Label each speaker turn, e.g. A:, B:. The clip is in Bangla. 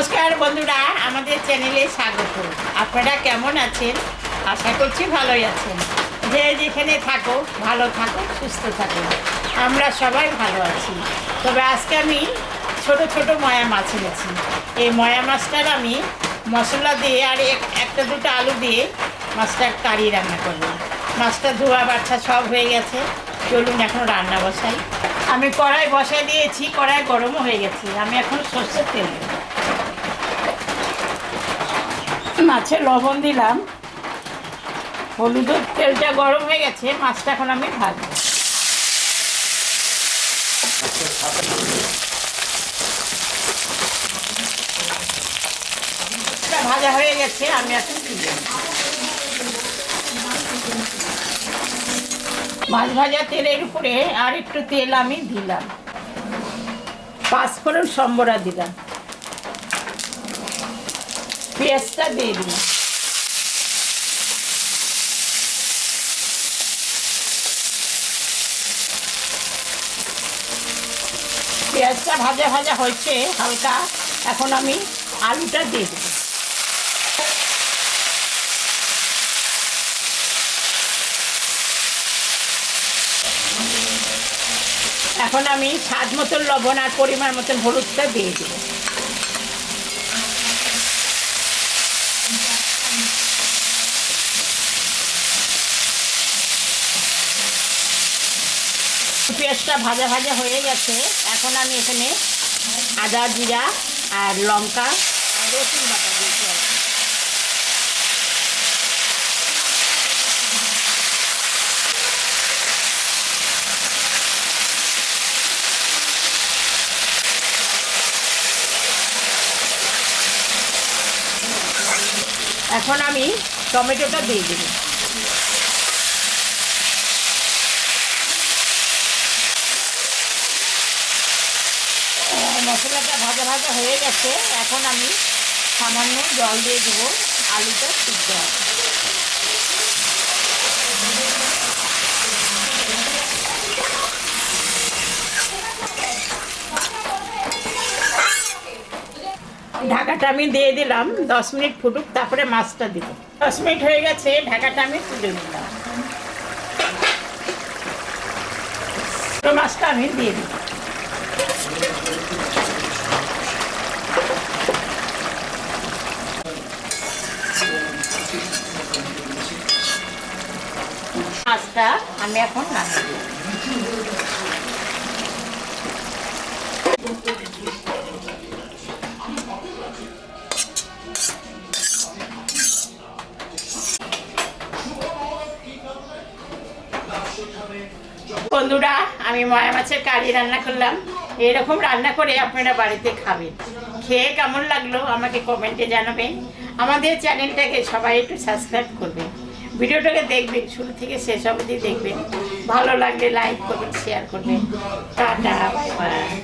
A: নমস্কার বন্ধুরা, আমাদের চ্যানেলে স্বাগত। আপনারা কেমন আছেন? আশা করছি ভালোই আছেন। যে যেখানে থাকো ভালো থাকো, সুস্থ থাকো। আমরা সবাই ভালো আছি। তবে আজকে আমি ছোট ছোট ময়া মাছ এনেছি। এই ময়া মাছটার আমি মশলা দিয়ে আর একটা দুটো আলু দিয়ে মাছটার কারি রান্না করব। মাছটা ধোয়া বাছা সব হয়ে গেছে। চলুন এখন রান্না বসাই। আমি কড়াই বসাই দিয়েছি, কড়াই গরমও হয়ে গেছে। আমি এখন সর্ষের তেল দেব। মাছে লবণ দিলাম, হলুদ, তেলটা গরম হয়ে গেছে। মাছটা এখন আমি ভাজবো। ভাজা হয়ে গেছে, আমি এখন তুলে মাছ ভাজা তেলের উপরে আর একটু তেল আমি দিলাম, পাঁচফোড়ন সম্বরা দিলাম, পেঁয়াজটা দিয়ে দিলাম। পেঁয়াজটা ভাজা ভাজা হয়েছে হালকা, এখন আমি আলুটা দিয়ে দেব। এখন আমি স্বাদ মতন লবণ আর পরিমাণ মতন হলুদটা দিয়ে দেব। পেঁয়াজটা ভাজা ভাজা হয়ে গেছে। এখন আমি এখানে আদা, জিরা আর লঙ্কা আর রসুন বাটা দিয়েছি। এখন আমি টমেটোটা দিয়ে দেব। মশলাটা ভাজা ভাজা হয়ে গেছে। এখন আমি সামান্য জল দিয়ে দেবো, আলুটা সিদ্ধ হবে। ঢাকাটা আমি দিয়ে দিলাম, 10 মিনিট ফুটুক, তারপরে মাছটা দিব। 10 মিনিট হয়ে গেছে, ঢাকাটা আমি তুলে দিলাম। মাছটা আমি দিয়ে দিই। মাছটা আমি এখন নামিয়ে দিই। বন্ধুরা, আমি ময়া মাছের কারি রান্না করলাম। এরকম রান্না করে আপনারা বাড়িতে খাবেন। খেয়ে কেমন লাগলো আমাকে কমেন্টে জানাবেন। আমাদের চ্যানেলটাকে সবাই একটু সাবস্ক্রাইব করবেন। ভিডিওটাকে দেখবেন, শুরু থেকে শেষ অবধি দেখবেন। ভালো লাগলে লাইক করবেন, শেয়ার করবেন। Tata, bye bye.